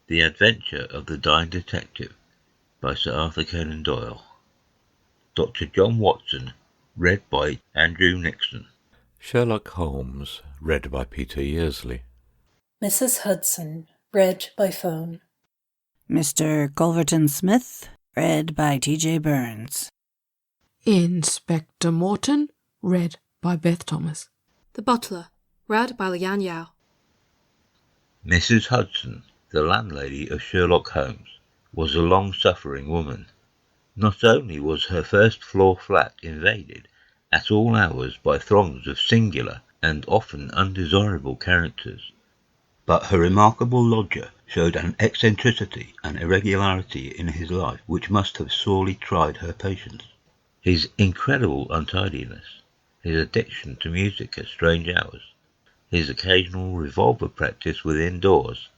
The Adventure of the Dying Detective by Sir Arthur Conan Doyle. Dr. John Watson, read by Andrew Nixon. Sherlock Holmes, read by Peter Yearsley. Mrs. Hudson, read by Foon. Mr. Culverton-Smith, read by T.J. Burns. Inspector Morton, read by Beth Thomas. The Butler, read by Leanne. Mrs. Hudson, the landlady of Sherlock Holmes, was a long-suffering woman. Not only was her first-floor flat invaded at all hours by throngs of singular and often undesirable characters, but her remarkable lodger showed an eccentricity and irregularity in his life which must have sorely tried her patience. His incredible untidiness, his addiction to music at strange hours, his occasional revolver practice within doors,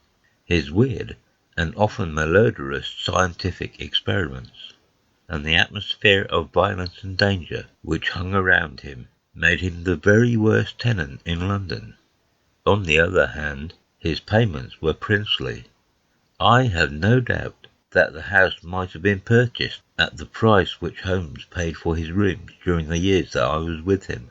his weird and often malodorous scientific experiments, and the atmosphere of violence and danger which hung around him made him the very worst tenant in London. On the other hand, his payments were princely. I have no doubt that the house might have been purchased at the price which Holmes paid for his rooms during the years that I was with him.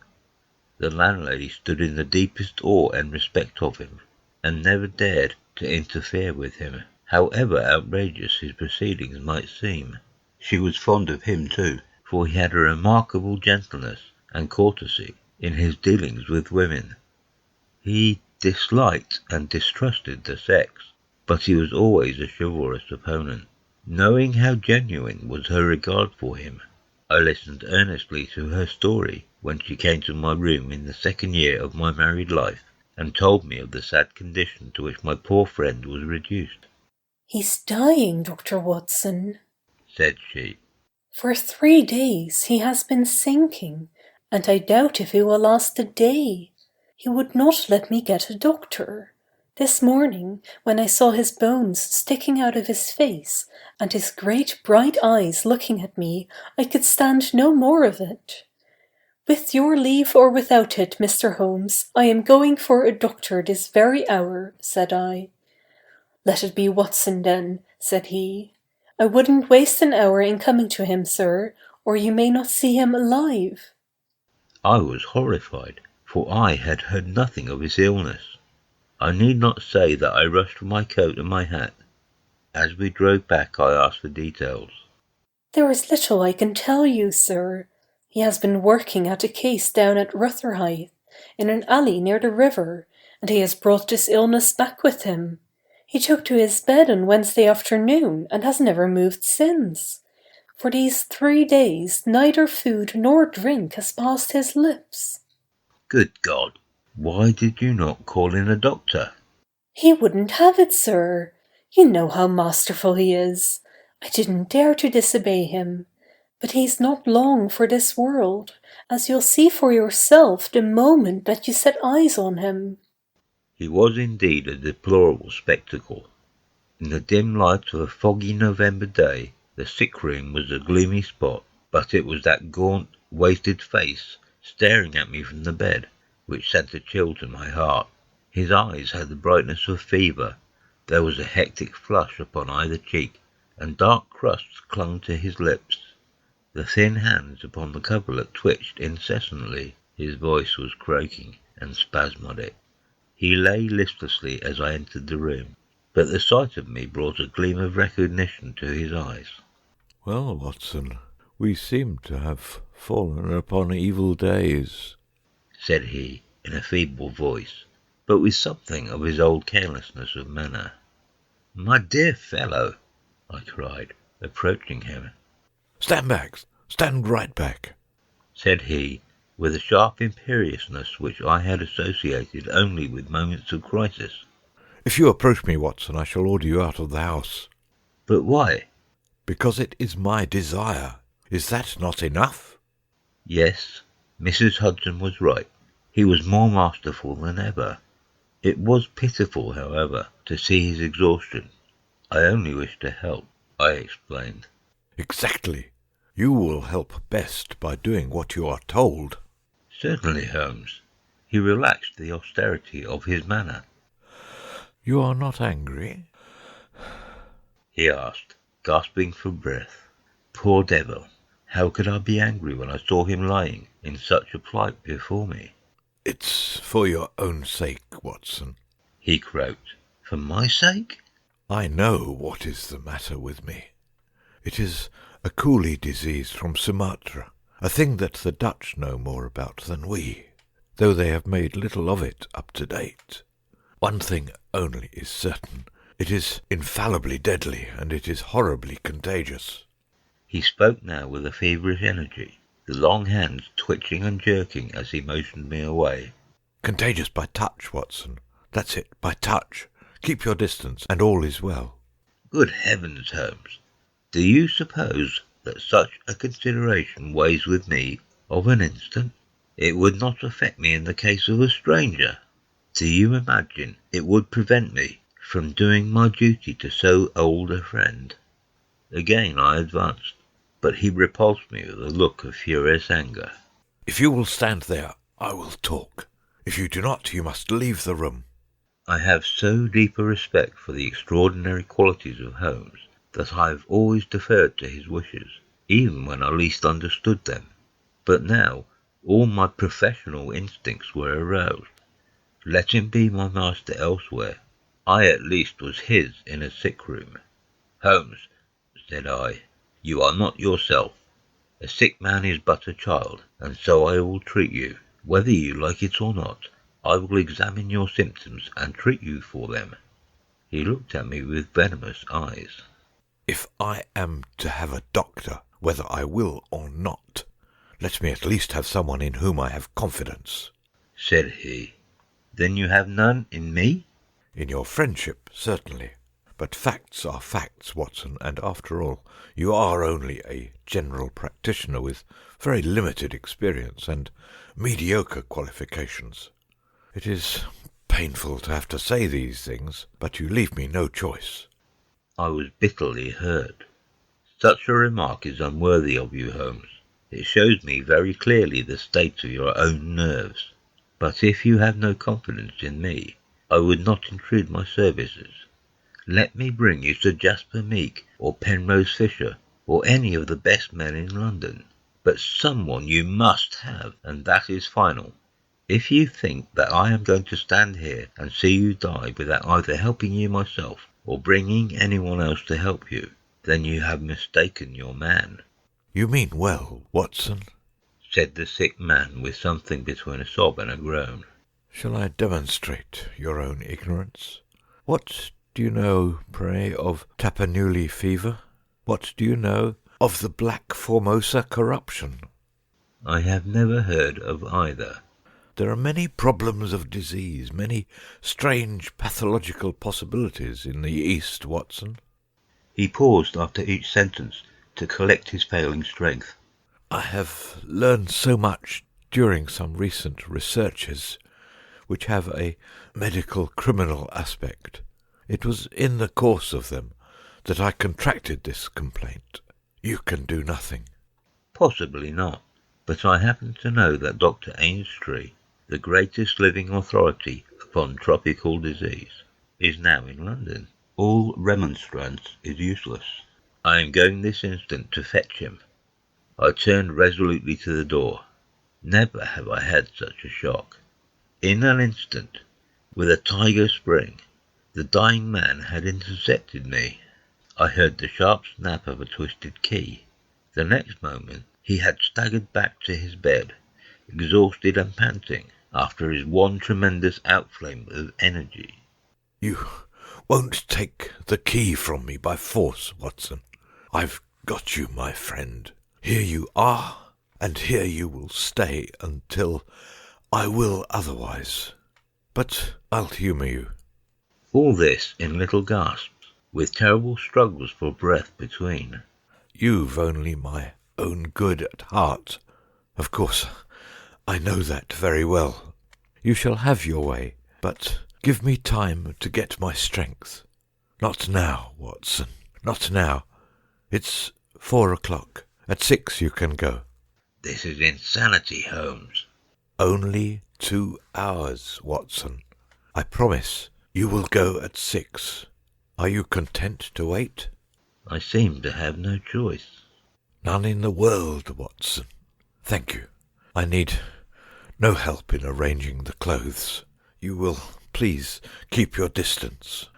The landlady stood in the deepest awe and respect of him, and never dared to interfere with him, however outrageous his proceedings might seem. She was fond of him too, for he had a remarkable gentleness and courtesy in his dealings with women. He disliked and distrusted the sex, but he was always a chivalrous opponent. Knowing how genuine was her regard for him, I listened earnestly to her story when she came to my room in the second year of my married life, and told me of the sad condition to which my poor friend was reduced. "He's dying, Dr. Watson," said she. "For 3 days he has been sinking, and I doubt if he will last a day. He would not let me get a doctor. This morning, when I saw his bones sticking out of his face, and his great bright eyes looking at me, I could stand no more of it. 'With your leave or without it, Mr. Holmes, I am going for a doctor this very hour,' said I. 'Let it be Watson then,' said he. 'I wouldn't waste an hour in coming to him, sir, or you may not see him alive.' I was horrified, for I had heard nothing of his illness. I need not say that I rushed for my coat and my hat. As we drove back, I asked for details. 'There is little I can tell you, sir. He has been working at a case down at Rotherhithe, in an alley near the river, and he has brought this illness back with him. He took to his bed on Wednesday afternoon and has never moved since. For these 3 days neither food nor drink has passed his lips.' Good God! Why did you not call in a doctor? 'He wouldn't have it, sir. You know how masterful he is. I didn't dare to disobey him. But he's not long for this world, as you'll see for yourself the moment that you set eyes on him.' He was indeed a deplorable spectacle. In the dim light of a foggy November day, the sick room was a gloomy spot, but it was that gaunt, wasted face staring at me from the bed which sent a chill to my heart. His eyes had the brightness of fever. There was a hectic flush upon either cheek, and dark crusts clung to his lips. The thin hands upon the coverlet twitched incessantly. His voice was croaking and spasmodic. He lay listlessly as I entered the room, but the sight of me brought a gleam of recognition to his eyes. Well, Watson, we seem to have fallen upon evil days, said he, in a feeble voice, but with something of his old carelessness of manner. "My dear fellow," I cried, approaching him. "Stand back! Stand right back!" said he, with a sharp imperiousness which I had associated only with moments of crisis. "If you approach me, Watson, I shall order you out of the house." "But why?" "Because it is my desire. Is that not enough?" Yes, Mrs. Hudson was right. He was more masterful than ever. It was pitiful, however, to see his exhaustion. "I only wish to help," I explained. "Exactly. You will help best by doing what you are told." "Certainly, Holmes." He relaxed the austerity of his manner. "You are not angry?" he asked, gasping for breath. Poor devil! How could I be angry when I saw him lying in such a plight before me? It's for your own sake, Watson, he croaked. For my sake? I know what is the matter with me. It is a coolie disease from Sumatra, a thing that the Dutch know more about than we, though they have made little of it up to date. One thing only is certain. It is infallibly deadly, and it is horribly contagious. He spoke now with a feverish energy, the long hands twitching and jerking as he motioned me away. Contagious by touch, Watson. That's it, by touch. Keep your distance, and all is well. Good heavens, Holmes! Do you suppose that such a consideration weighs with me of an instant? It would not affect me in the case of a stranger. Do you imagine it would prevent me from doing my duty to so old a friend? Again I advanced, but he repulsed me with a look of furious anger. If you will stand there, I will talk. If you do not, you must leave the room. I have so deep a respect for the extraordinary qualities of Holmes that I have always deferred to his wishes, even when I least understood them. But now all my professional instincts were aroused. Let him be my master elsewhere. I at least was his in a sick room. Holmes, said I, you are not yourself. A sick man is but a child, and so I will treat you. Whether you like it or not, I will examine your symptoms and treat you for them. He looked at me with venomous eyes. If I am to have a doctor, whether I will or not, let me at least have someone in whom I have confidence, said he. Then you have none in me? In your friendship, certainly. But facts are facts, Watson, and after all, you are only a general practitioner with very limited experience and mediocre qualifications. It is painful to have to say these things, but you leave me no choice. I was bitterly hurt. Such a remark is unworthy of you, Holmes. It shows me very clearly the state of your own nerves. But if you have no confidence in me, I would not intrude my services. Let me bring you Sir Jasper Meek, or Penrose Fisher, or any of the best men in London. But someone you must have, and that is final. If you think that I am going to stand here and see you die without either helping you myself or bringing anyone else to help you, then you have mistaken your man. You mean well, Watson, said the sick man with something between a sob and a groan. Shall I demonstrate your own ignorance? What do you know, pray, of Tapanuli fever? What do you know of the Black Formosa corruption? I have never heard of either. There are many problems of disease, many strange pathological possibilities in the East, Watson. He paused after each sentence to collect his failing strength. I have learned so much during some recent researches which have a medical criminal aspect. It was in the course of them that I contracted this complaint. You can do nothing. Possibly not, but I happen to know that Dr. Ainstree, the greatest living authority upon tropical disease, is now in London. All remonstrance is useless. I am going this instant to fetch him. I turned resolutely to the door. Never have I had such a shock. In an instant, with a tiger spring, the dying man had intercepted me. I heard the sharp snap of a twisted key. The next moment he had staggered back to his bed, exhausted and panting after his one tremendous outflame of energy. You won't take the key from me by force, Watson. I've got you, my friend. Here you are, and here you will stay until I will otherwise. But I'll humour you. All this in little gasps, with terrible struggles for breath between. You've only my own good at heart. Of course, I know that very well. You shall have your way, but give me time to get my strength. Not now, Watson, not now. It's 4 o'clock. At 6 you can go. This is insanity, Holmes. Only 2 hours, Watson. I promise you will go at 6. Are you content to wait? I seemed to have no choice. None in the world, Watson. Thank you. I need no help in arranging the clothes. You will please keep your distance.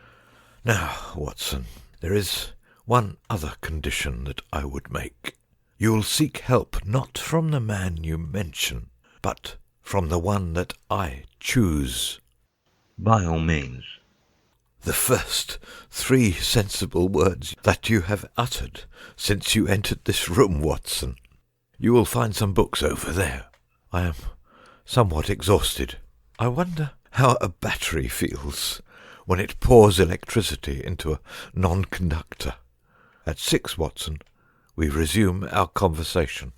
Now, Watson, there is one other condition that I would make. You will seek help not from the man you mention, but from the one that I choose. By all means. The first 3 sensible words that you have uttered since you entered this room, Watson. You will find some books over there. I am somewhat exhausted. I wonder how a battery feels when it pours electricity into a non-conductor. At 6, Watson, we resume our conversation.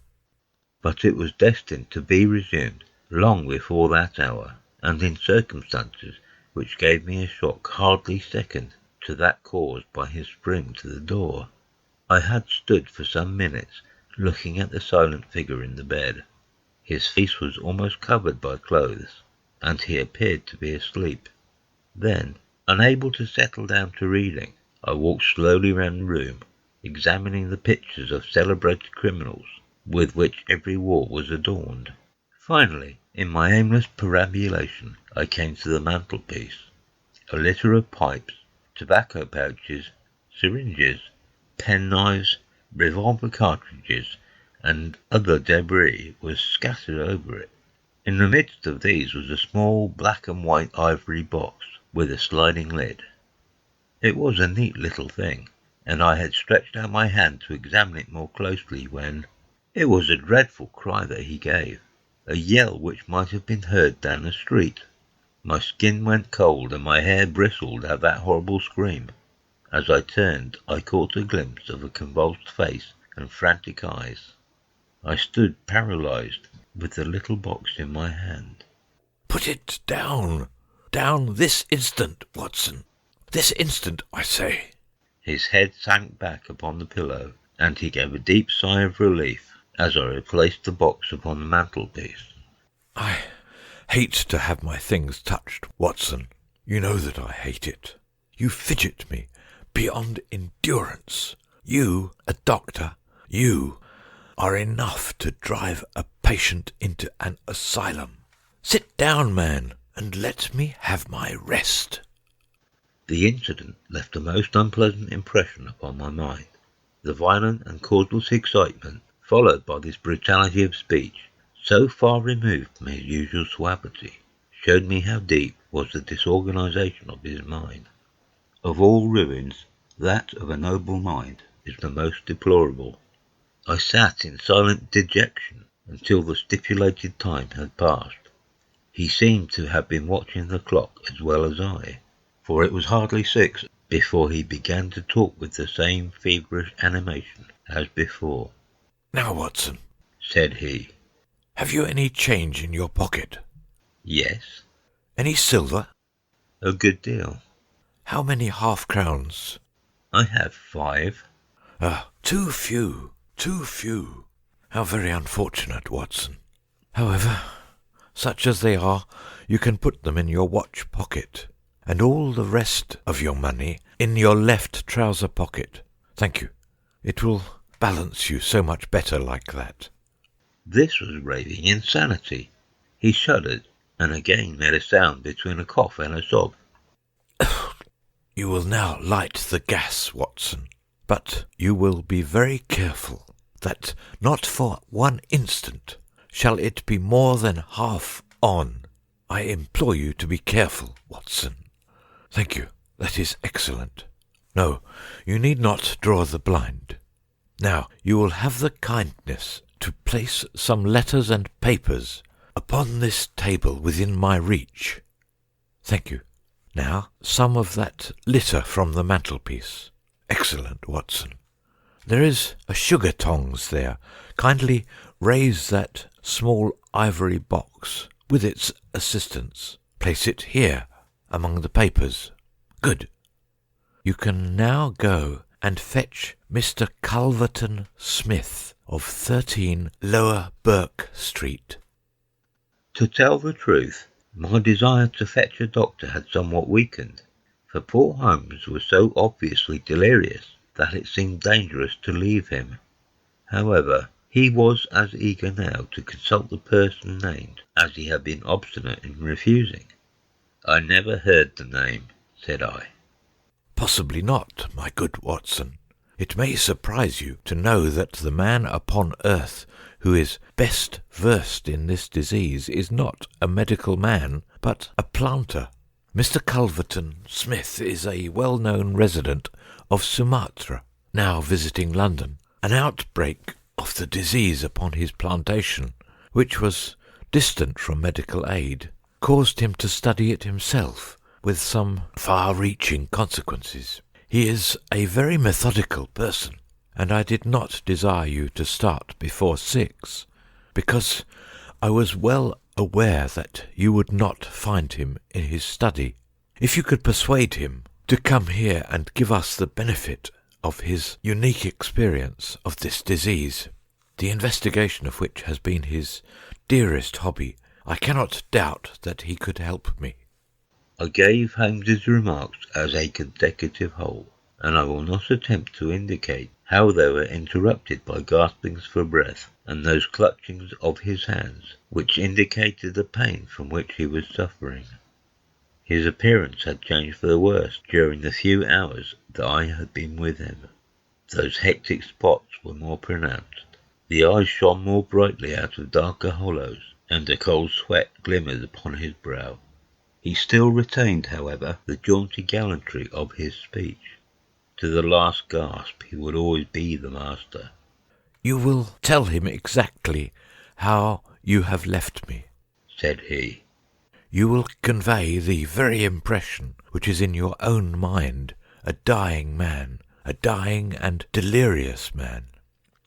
But it was destined to be resumed long before that hour, and in circumstances which gave me a shock hardly second to that caused by his spring to the door. I had stood for some minutes looking at the silent figure in the bed. His face was almost covered by clothes, and he appeared to be asleep. Then, unable to settle down to reading, I walked slowly round the room, examining the pictures of celebrated criminals with which every wall was adorned. Finally, in my aimless perambulation, I came to the mantelpiece. A litter of pipes, tobacco pouches, syringes, penknives, revolver cartridges, and other debris was scattered over it. In the midst of these was a small black and white ivory box with a sliding lid. It was a neat little thing, and I had stretched out my hand to examine it more closely when it was a dreadful cry that he gave, a yell which might have been heard down the street. My skin went cold and my hair bristled at that horrible scream. As I turned, I caught a glimpse of a convulsed face and frantic eyes. I stood paralyzed, with the little box in my hand. Put it down! Down this instant, Watson! This instant, I say! His head sank back upon the pillow, and he gave a deep sigh of relief as I replaced the box upon the mantelpiece. I hate to have my things touched, Watson. You know that I hate it. You fidget me beyond endurance. You, a doctor, you are enough to drive a patient into an asylum. Sit down, man, and let me have my rest. The incident left a most unpleasant impression upon my mind. The violent and causeless excitement, followed by this brutality of speech, so far removed from his usual suavity, showed me how deep was the disorganization of his mind. Of all ruins, that of a noble mind is the most deplorable. I sat in silent dejection until the stipulated time had passed. He seemed to have been watching the clock as well as I, for it was hardly 6 before he began to talk with the same feverish animation as before. Now, Watson, said he. Have you any change in your pocket? Yes. Any silver? A good deal. How many half-crowns? I have 5. Too few, too few. How very unfortunate, Watson. However, such as they are, you can put them in your watch pocket, and all the rest of your money in your left trouser pocket. Thank you. It will balance you so much better like that. This was raving insanity. He shuddered, and again made a sound between a cough and a sob. You will now light the gas, Watson, but you will be very careful that not for one instant shall it be more than half on. I implore you to be careful, Watson. Thank you. That is excellent. No, you need not draw the blind. Now, you will have the kindness to place some letters and papers upon this table within my reach. Thank you. Now, some of that litter from the mantelpiece. Excellent, Watson. There is a sugar tongs there. Kindly raise that small ivory box with its assistance. Place it here among the papers. Good. You can now go and fetch Mr. Culverton-Smith of 13 Lower Burke Street. To tell the truth, my desire to fetch a doctor had somewhat weakened, for poor Holmes was so obviously delirious that it seemed dangerous to leave him. However, he was as eager now to consult the person named as he had been obstinate in refusing. "I never heard the name," said I. "Possibly not, my good Watson. It may surprise you to know that the man upon earth who is best versed in this disease is not a medical man, but a planter. Mr. Culverton-Smith is a well-known resident of Sumatra, now visiting London. An outbreak of the disease upon his plantation, which was distant from medical aid, caused him to study it himself, with some far-reaching consequences. He is a very methodical person, and I did not desire you to start before 6, because I was well aware that you would not find him in his study. If you could persuade him to come here and give us the benefit of his unique experience of this disease, the investigation of which has been his dearest hobby, I cannot doubt that he could help me." I gave Holmes's remarks as a consecutive whole, and I will not attempt to indicate how they were interrupted by gaspings for breath and those clutchings of his hands which indicated the pain from which he was suffering. His appearance had changed for the worse during the few hours that I had been with him. Those hectic spots were more pronounced. The eyes shone more brightly out of darker hollows, and a cold sweat glimmered upon his brow. He still retained, however, the jaunty gallantry of his speech. To the last gasp he would always be the master. "You will tell him exactly how you have left me," said he. "You will convey the very impression which is in your own mind, a dying man, a dying and delirious man.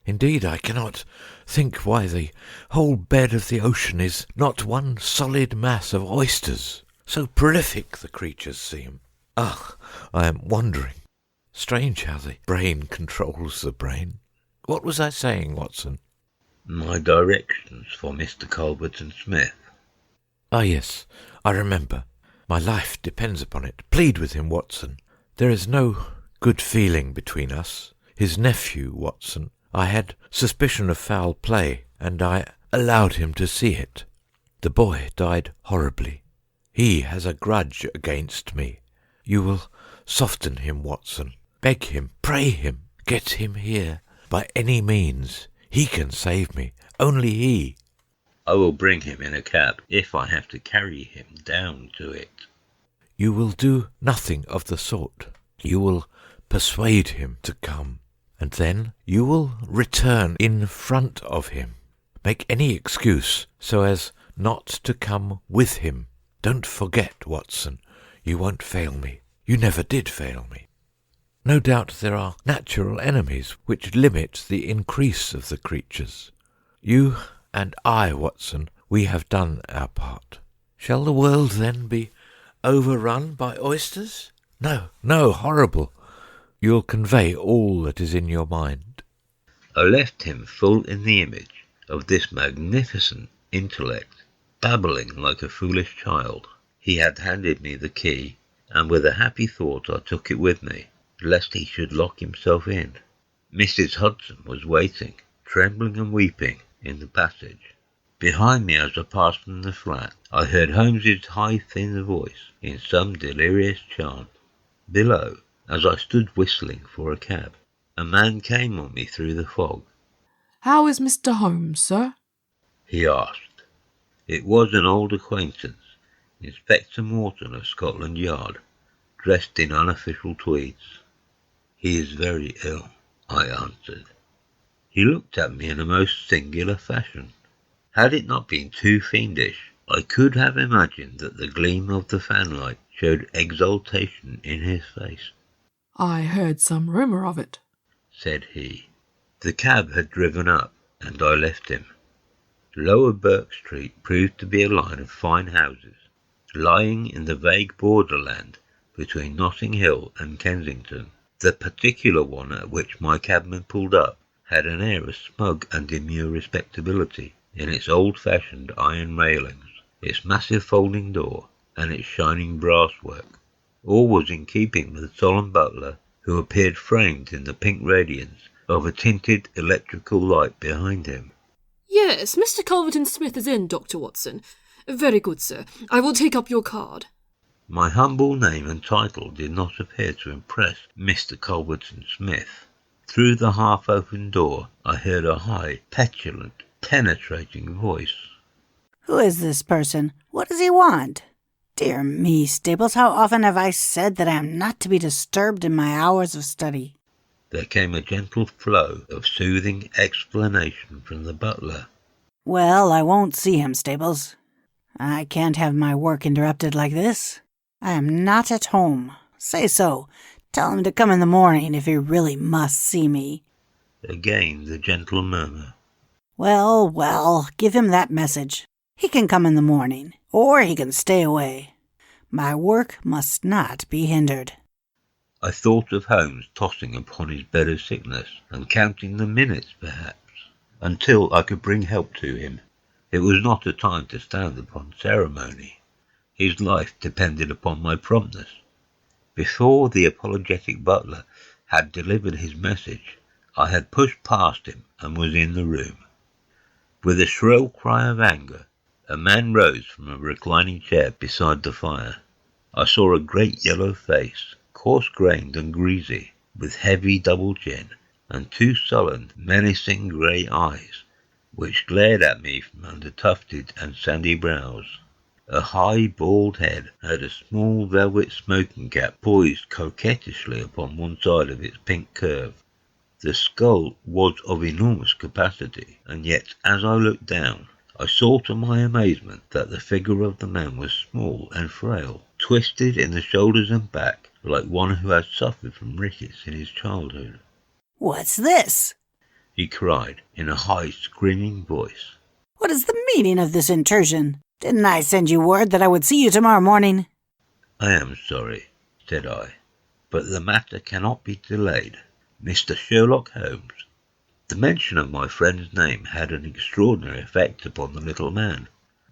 Indeed, I cannot think why the whole bed of the ocean is not one solid mass of oysters. So prolific the creatures seem. Ah, I am wondering. Strange how the brain controls the brain. What was I saying, Watson?" "My directions for Mr. Culverton-Smith." "Ah, yes, I remember. My life depends upon it. Plead with him, Watson. There is no good feeling between us. His nephew, Watson, I had suspicion of foul play, and I allowed him to see it. The boy died horribly. He has a grudge against me. You will soften him, Watson. Beg him, pray him, get him here by any means. He can save me, only he." "I will bring him in a cab, if I have to carry him down to it." "You will do nothing of the sort. You will persuade him to come, and then you will return in front of him. Make any excuse so as not to come with him. Don't forget, Watson, you won't fail me. You never did fail me. No doubt there are natural enemies which limit the increase of the creatures. You and I, Watson, we have done our part. Shall the world then be overrun by oysters? No, no, horrible. You'll convey all that is in your mind." I left him full in the image of this magnificent intellect, babbling like a foolish child. He had handed me the key, and with a happy thought I took it with me, lest he should lock himself in. Mrs. Hudson was waiting, trembling and weeping, in the passage. Behind me, as I passed from the flat, I heard Holmes's high, thin voice in some delirious chant. Below, as I stood whistling for a cab, a man came on me through the fog. "How is Mr. Holmes, sir?" he asked. It was an old acquaintance, Inspector Morton of Scotland Yard, dressed in unofficial tweeds. "He is very ill," I answered. He looked at me in a most singular fashion. Had it not been too fiendish, I could have imagined that the gleam of the fanlight showed exultation in his face. "I heard some rumour of it," said he. The cab had driven up, and I left him. Lower Burke Street proved to be a line of fine houses, lying in the vague borderland between Notting Hill and Kensington. The particular one at which my cabman pulled up had an air of smug and demure respectability in its old-fashioned iron railings, its massive folding door, and its shining brasswork. All was in keeping with the solemn butler who appeared framed in the pink radiance of a tinted electrical light behind him. Yes, Mr. Culverton-Smith is in, Dr. Watson. Very good, sir. I will take up your card. My humble name and title did not appear to impress Mr. Culverton-Smith. Through the half-open door I heard a high, petulant, penetrating voice. Who is this person? What does he want? Dear me, Staples, how often have I said that I am not to be disturbed in my hours of study? There came a gentle flow of soothing explanation from the butler. Well, I won't see him, Staples. I can't have my work interrupted like this. I am not at home. Say so. Tell him to come in the morning if he really must see me. Again the gentle murmur. Well, well, give him that message. He can come in the morning, or he can stay away. My work must not be hindered. I thought of Holmes tossing upon his bed of sickness and counting the minutes, perhaps, until I could bring help to him. It was not a time to stand upon ceremony. His life depended upon my promptness. Before the apologetic butler had delivered his message, I had pushed past him and was in the room. With a shrill cry of anger, a man rose from a reclining chair beside the fire. I saw a great yellow face, coarse-grained and greasy, with heavy double chin, and two sullen, menacing grey eyes, which glared at me from under tufted and sandy brows. A high, bald head had a small velvet smoking cap poised coquettishly upon one side of its pink curve. The skull was of enormous capacity, and yet as I looked down, I saw to my amazement that the figure of the man was small and frail, twisted in the shoulders and back, like one who had suffered from rickets in his childhood. What's this? He cried in a high, screaming voice. What is the meaning of this intrusion? Didn't I send you word that I would see you tomorrow morning? I am sorry, said I, but the matter cannot be delayed. Mr. Sherlock Holmes. The mention of my friend's name had an extraordinary effect upon the little man.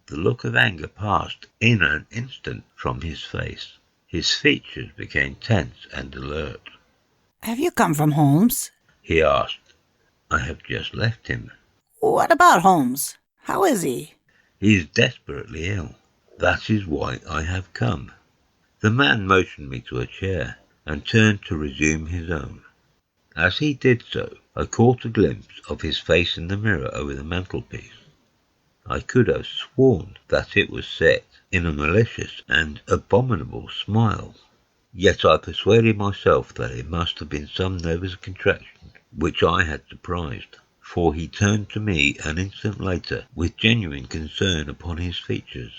The look of anger passed in an instant from his face. His features became tense and alert. Have you come from Holmes? He asked. I have just left him. What about Holmes? How is he? He is desperately ill. That is why I have come. The man motioned me to a chair and turned to resume his own. As he did so, I caught a glimpse of his face in the mirror over the mantelpiece. I could have sworn that it was set in a malicious and abominable smile. Yet I persuaded myself that it must have been some nervous contraction which I had surprised, for he turned to me an instant later with genuine concern upon his features.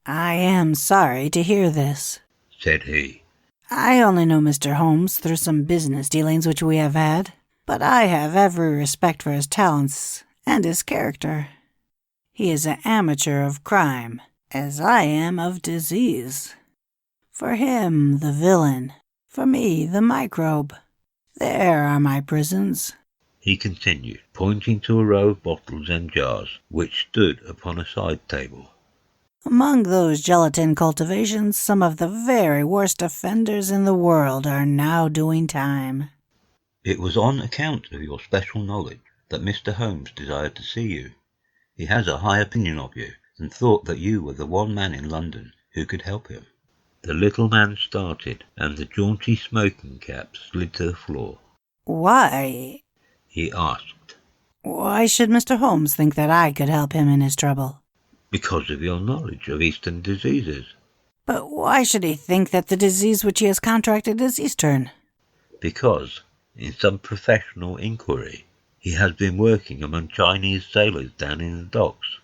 I am sorry to hear this, said he. I only know Mr. Holmes through some business dealings which we have had, but I have every respect for his talents and his character. He is an amateur of crime, as I am of disease. For him, the villain. For me, the microbe. There are my prisons, he continued, pointing to a row of bottles and jars which stood upon a side table. Among those gelatin cultivations, some of the very worst offenders in the world are now doing time. It was on account of your special knowledge that Mr. Holmes desired to see you. He has a high opinion of you, and thought that you were the one man in London who could help him. The little man started, and the jaunty smoking cap slid to the floor. Why? He asked. Why should Mr. Holmes think that I could help him in his trouble? Because of your knowledge of Eastern diseases. But why should he think that the disease which he has contracted is Eastern? Because, in some professional inquiry, he has been working among Chinese sailors down in the docks.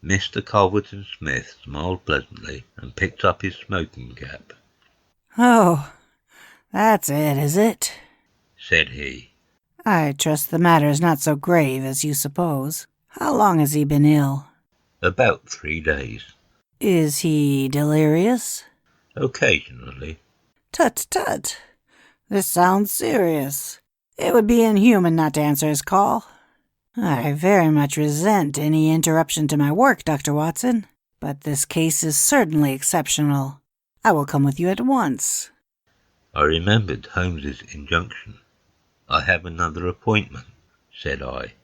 Mr. Culverton-Smith smiled pleasantly and picked up his smoking cap. Oh, that's it, is it? Said he. I trust the matter is not so grave as you suppose. How long has he been ill? About 3 days. Is he delirious? Occasionally. Tut, tut. This sounds serious. It would be inhuman not to answer his call. I very much resent any interruption to my work, Dr. Watson, but this case is certainly exceptional. I will come with you at once. I remembered Holmes's injunction. "I have another appointment," said I.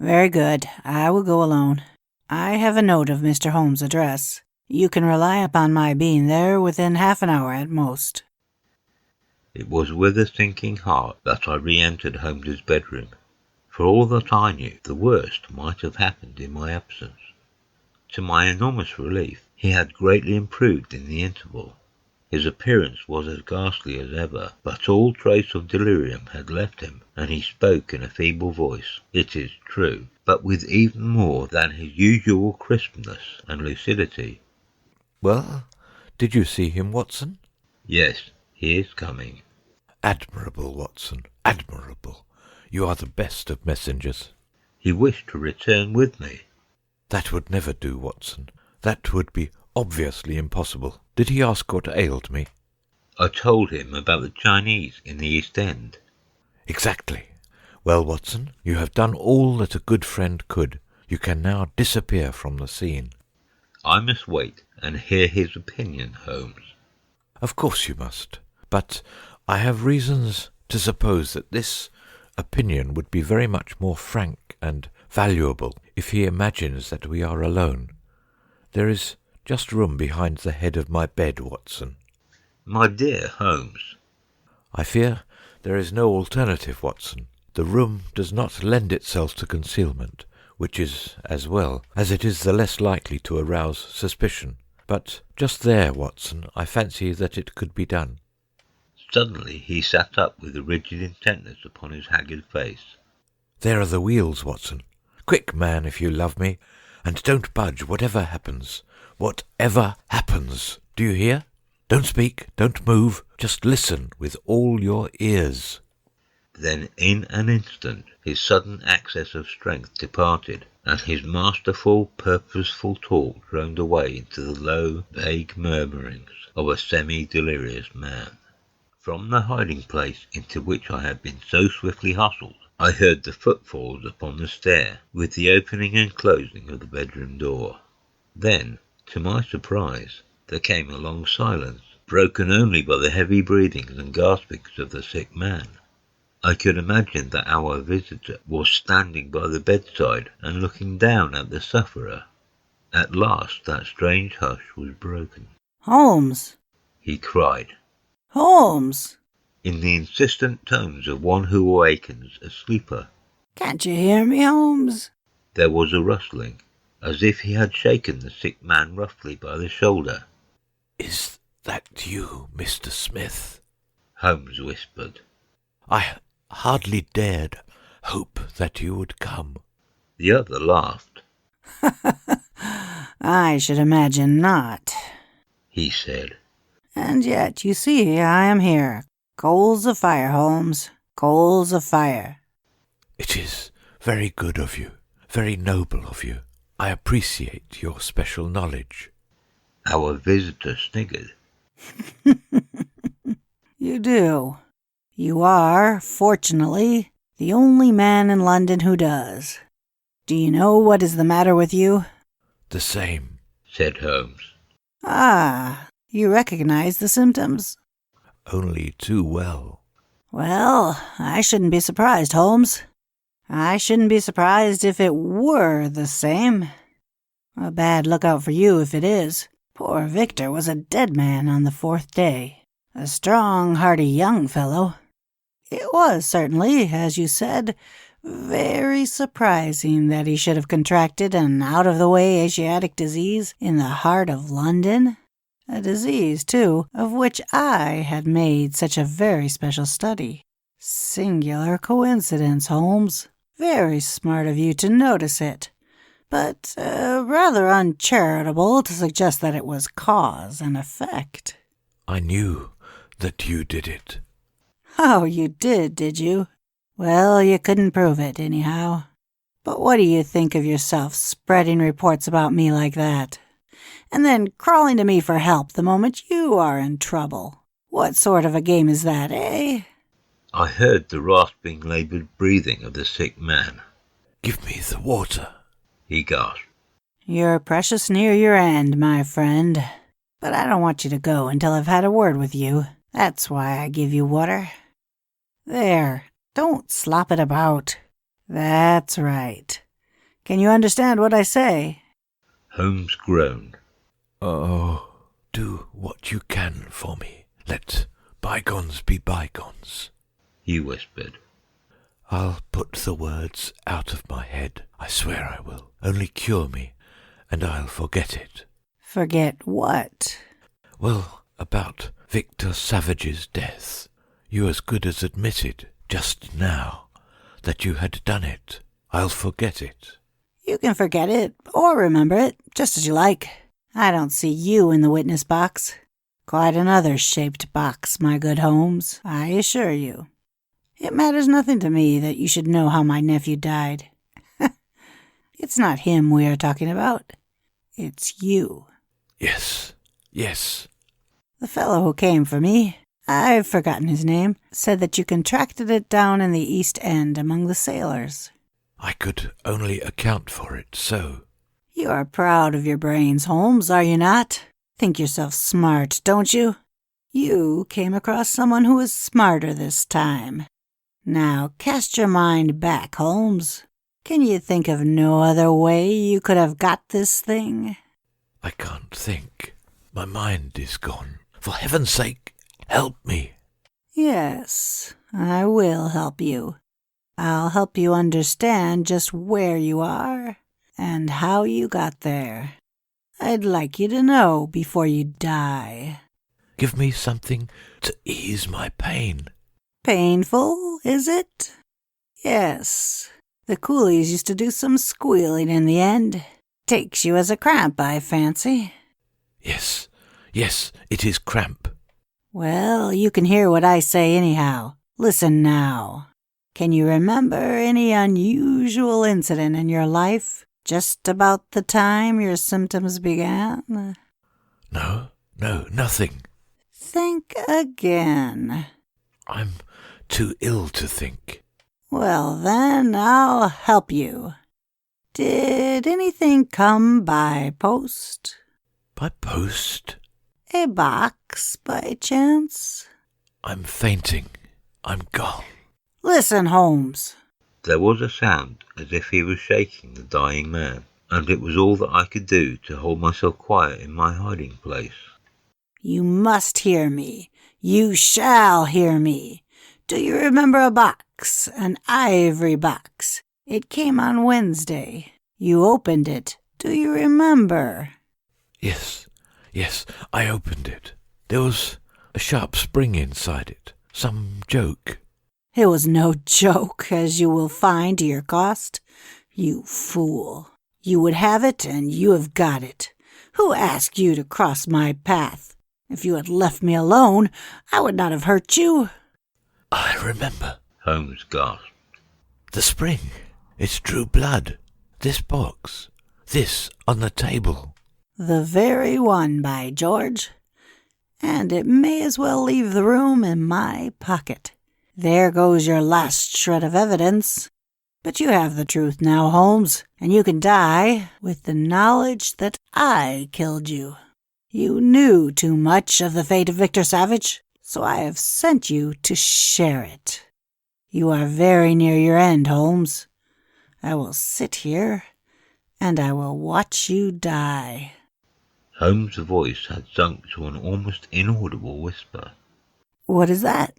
Very good. I will go alone. I have a note of Mr. Holmes' address. You can rely upon my being there within half an hour at most. It was with a sinking heart that I re-entered Holmes's bedroom. For all that I knew, the worst might have happened in my absence. To my enormous relief, he had greatly improved in the interval. His appearance was as ghastly as ever, but all trace of delirium had left him, and he spoke in a feeble voice, it is true, but with even more than his usual crispness and lucidity. "Well, did you see him, Watson?" "Yes, he is coming." "Admirable, Watson, admirable. You are the best of messengers." "He wished to return with me." "That would never do, Watson. That would be obviously impossible. Did he ask what ailed me?" "I told him about the Chinese in the East End." "Exactly. Well, Watson, you have done all that a good friend could. You can now disappear from the scene." "I must wait and hear his opinion, Holmes." "Of course you must. But I have reasons to suppose that this opinion would be very much more frank and valuable if he imagines that we are alone. There is just room behind the head of my bed, Watson." "My dear Holmes." "I fear there is no alternative, Watson. The room does not lend itself to concealment, which is as well, as it is the less likely to arouse suspicion. But just there, Watson, I fancy that it could be done." Suddenly he sat up with a rigid intentness upon his haggard face. "There are the wheels, Watson. Quick, man, if you love me, and don't budge, whatever happens. Whatever happens. Do you hear? Don't speak, don't move, just listen with all your ears." Then in an instant his sudden access of strength departed, and his masterful, purposeful talk droned away into the low, vague murmurings of a semi-delirious man. From the hiding-place into which I had been so swiftly hustled, I heard the footfalls upon the stair, with the opening and closing of the bedroom door. Then, to my surprise, there came a long silence, broken only by the heavy breathings and gaspings of the sick man. I could imagine that our visitor was standing by the bedside and looking down at the sufferer. At last that strange hush was broken. "Holmes! He cried, Holmes! in the insistent tones of one who awakens a sleeper. Can't you hear me, Holmes?" There was a rustling, as if he had shaken the sick man roughly by the shoulder. "Is that you, Mr. Smith?" Holmes whispered. "I hardly dared hope that you would come." The other laughed. "I should imagine not. He said, And yet, you see, I am here. Coals of fire, Holmes. Coals of fire." "It is very good of you, very noble of you. I appreciate your special knowledge." Our visitor sniggered. You do. You are, fortunately, the only man in London who does. Do you know what is the matter with you?" "The same," said Holmes. "Ah, you recognize the symptoms?" "Only too well." "Well, I shouldn't be surprised, Holmes. I shouldn't be surprised if it were the same. A bad lookout for you if it is. Poor Victor was a dead man on the 4th day. A strong, hearty young fellow. It was certainly, as you said, very surprising that he should have contracted an out-of-the-way Asiatic disease in the heart of London. A disease, too, of which I had made such a very special study. Singular coincidence, Holmes. Very smart of you to notice it. But rather uncharitable to suggest that it was cause and effect." "I knew that you did it." "Oh, you did you? Well, you couldn't prove it, anyhow. But what do you think of yourself spreading reports about me like that? And then crawling to me for help the moment you are in trouble. What sort of a game is that, eh?" I heard the rasping, laboured breathing of the sick man. "Give me the water," he gasped. "You're precious near your end, my friend. But I don't want you to go until I've had a word with you. That's why I give you water. There, don't slop it about. That's right. Can you understand what I say? Holmes groaned. Oh, do what you can for me. Let bygones be bygones, he whispered. I'll put the words out of my head. I swear I will. Only cure me, and I'll forget it. Forget what? Well, about Victor Savage's death. You as good as admitted, just now, that you had done it. I'll forget it. You can forget it, or remember it, just as you like. I don't see you in the witness box. Quite another shaped box, my good Holmes, I assure you. It matters nothing to me that you should know how my nephew died. It's not him we are talking about. It's you. Yes, yes. The fellow who came for me, I've forgotten his name, said that you contracted it down in the East End among the sailors. I could only account for it so. You are proud of your brains, Holmes, are you not? Think yourself smart, don't you? You came across someone who was smarter this time. Now cast your mind back, Holmes. Can you think of no other way you could have got this thing? I can't think. My mind is gone. For heaven's sake, help me. Yes, I will help you. I'll help you understand just where you are and how you got there. I'd like you to know before you die. Give me something to ease my pain. Painful, is it? Yes. The coolies used to do some squealing in the end. Takes you as a cramp, I fancy. Yes, it is cramp. Well, you can hear what I say anyhow. Listen now. Can you remember any unusual incident in your life just about the time your symptoms began? No, nothing. Think again. I'm too ill to think. Well, then I'll help you. Did anything come by post? By post? A box, by chance? I'm fainting. I'm gone. Listen, Holmes. There was a sound as if he was shaking the dying man, and it was all that I could do to hold myself quiet in my hiding place. You must hear me. You shall hear me. Do you remember a box, an ivory box? It came on Wednesday. You opened it. Do you remember? Yes, I opened it. There was a sharp spring inside it. Some joke. It was no joke, as you will find to your cost. You fool. You would have it, and you have got it. Who asked you to cross my path? If you had left me alone, I would not have hurt you. I remember. Holmes gasped. The spring. It drew blood. This box. This on the table. The very one, by George. And it may as well leave the room in my pocket. There goes your last shred of evidence. But you have the truth now, Holmes, and you can die with the knowledge that I killed you. You knew too much of the fate of Victor Savage, so I have sent you to share it. You are very near your end, Holmes. I will sit here, and I will watch you die. Holmes' voice had sunk to an almost inaudible whisper. What is that?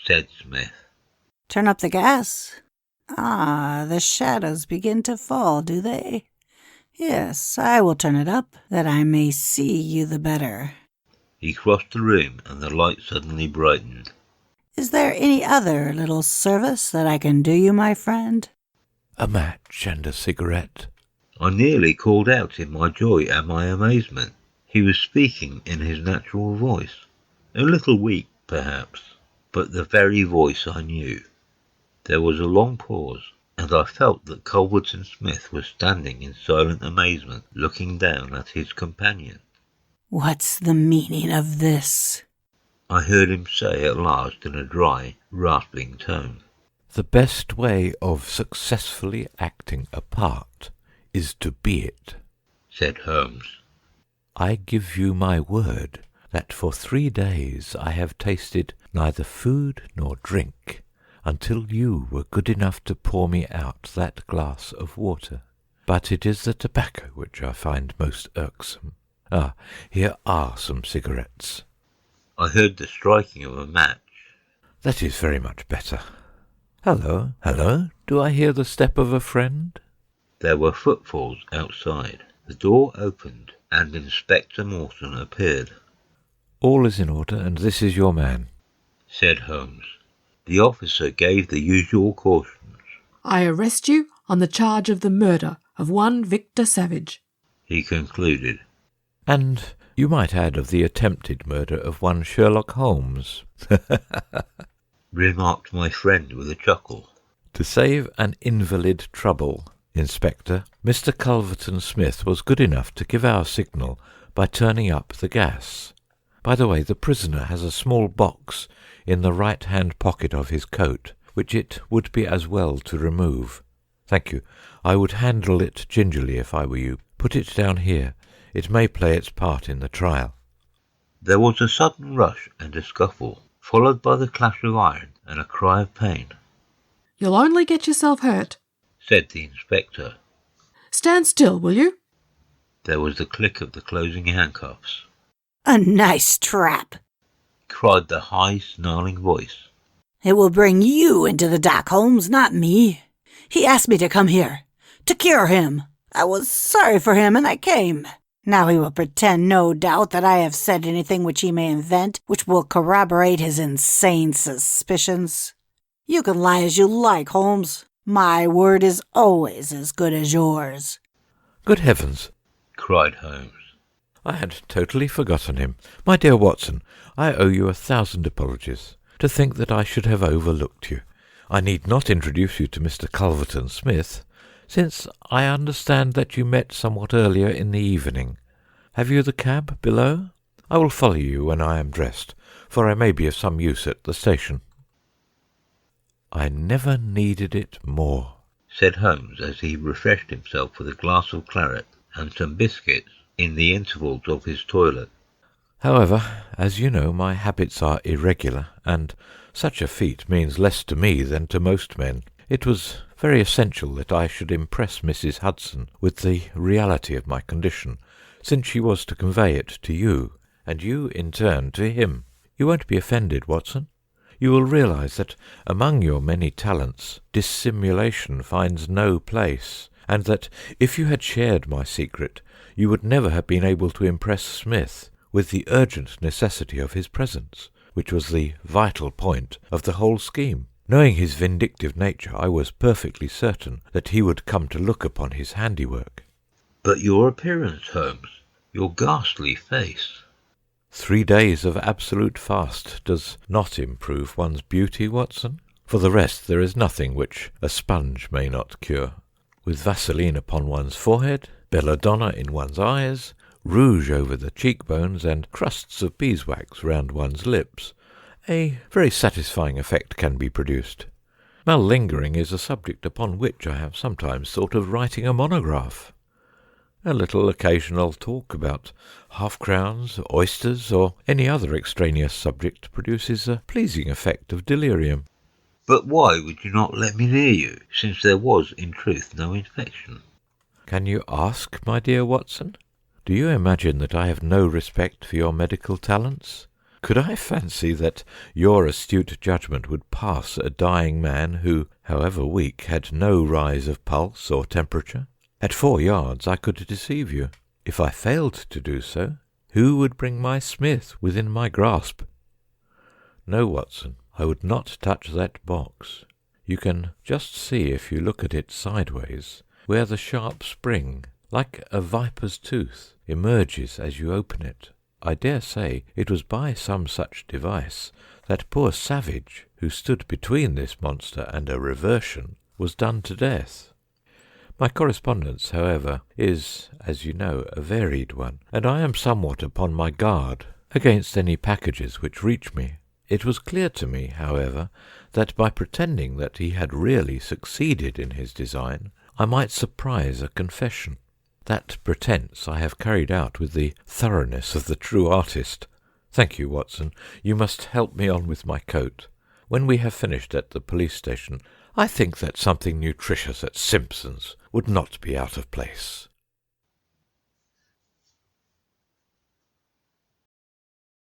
Said Smith. Turn up the gas. Ah, the shadows begin to fall, do they? Yes, I will turn it up, that I may see you the better. He crossed the room, and the light suddenly brightened. Is there any other little service that I can do you, my friend? A match and a cigarette. I nearly called out in my joy and my amazement. He was speaking in his natural voice, a little weak, perhaps, but the very voice I knew. There was a long pause, and I felt that Culverton-Smith was standing in silent amazement, looking down at his companion. What's the meaning of this? I heard him say at last in a dry, rasping tone. The best way of successfully acting a part is to be it, said Holmes. I give you my word that for 3 days I have tasted neither food nor drink until you were good enough to pour me out that glass of water. But it is the tobacco which I find most irksome. Ah, here are some cigarettes. I heard the striking of a match. That is very much better. Hello, hello, do I hear the step of a friend? There were footfalls outside. The door opened, and Inspector Morton appeared. All is in order, and this is your man, said Holmes. The officer gave the usual cautions. I arrest you on the charge of the murder of one Victor Savage, he concluded. And you might add of the attempted murder of one Sherlock Holmes, remarked my friend with a chuckle. To save an invalid trouble, Inspector, Mr. Culverton-Smith was good enough to give our signal by turning up the gas. By the way, the prisoner has a small box in the right-hand pocket of his coat, which it would be as well to remove. Thank you. I would handle it gingerly if I were you. Put it down here. It may play its part in the trial. There was a sudden rush and a scuffle, followed by the clash of iron and a cry of pain. You'll only get yourself hurt, said the inspector. Stand still, will you? There was the click of the closing handcuffs. A nice trap, cried the high, snarling voice. It will bring you into the dock, Holmes, not me. He asked me to come here, to cure him. I was sorry for him, and I came. Now he will pretend, no doubt, that I have said anything which he may invent, which will corroborate his insane suspicions. You can lie as you like, Holmes. My word is always as good as yours. Good heavens, cried Holmes. I had totally forgotten him. My dear Watson, I owe you 1,000 apologies. To think that I should have overlooked you. I need not introduce you to Mr. Culverton-Smith, since I understand that you met somewhat earlier in the evening. Have you the cab below? I will follow you when I am dressed, for I may be of some use at the station. I never needed it more, said Holmes as he refreshed himself with a glass of claret and some biscuits in the intervals of his toilet. However, as you know, my habits are irregular, and such a feat means less to me than to most men. It was very essential that I should impress Mrs. Hudson with the reality of my condition, since she was to convey it to you, and you, in turn, to him. You won't be offended, Watson? You will realize that among your many talents, dissimulation finds no place, and that if you had shared my secret, you would never have been able to impress Smith with the urgent necessity of his presence, which was the vital point of the whole scheme. Knowing his vindictive nature, I was perfectly certain that he would come to look upon his handiwork. But your appearance, Holmes, your ghastly face. 3 days of absolute fast does not improve one's beauty, Watson. For the rest, there is nothing which a sponge may not cure. With Vaseline upon one's forehead, belladonna in one's eyes, rouge over the cheekbones, and crusts of beeswax round one's lips, a very satisfying effect can be produced. Malingering is a subject upon which I have sometimes thought of writing a monograph. A little occasional talk about half-crowns, oysters, or any other extraneous subject produces a pleasing effect of delirium. But why would you not let me near you, since there was, in truth, no infection? Can you ask, my dear Watson? Do you imagine that I have no respect for your medical talents? Could I fancy that your astute judgment would pass a dying man who, however weak, had no rise of pulse or temperature? At 4 yards I could deceive you. If I failed to do so, who would bring my Smith within my grasp? No, Watson, I would not touch that box. You can just see, if you look at it sideways, where the sharp spring, like a viper's tooth, emerges as you open it. I dare say it was by some such device that poor Savage, who stood between this monster and a reversion, was done to death. My correspondence, however, is, as you know, a varied one, and I am somewhat upon my guard against any packages which reach me. It was clear to me, however, that by pretending that he had really succeeded in his design, I might surprise a confession. That pretence I have carried out with the thoroughness of the true artist. Thank you, Watson. You must help me on with my coat. When we have finished at the police station, I think that something nutritious at Simpson's would not be out of place.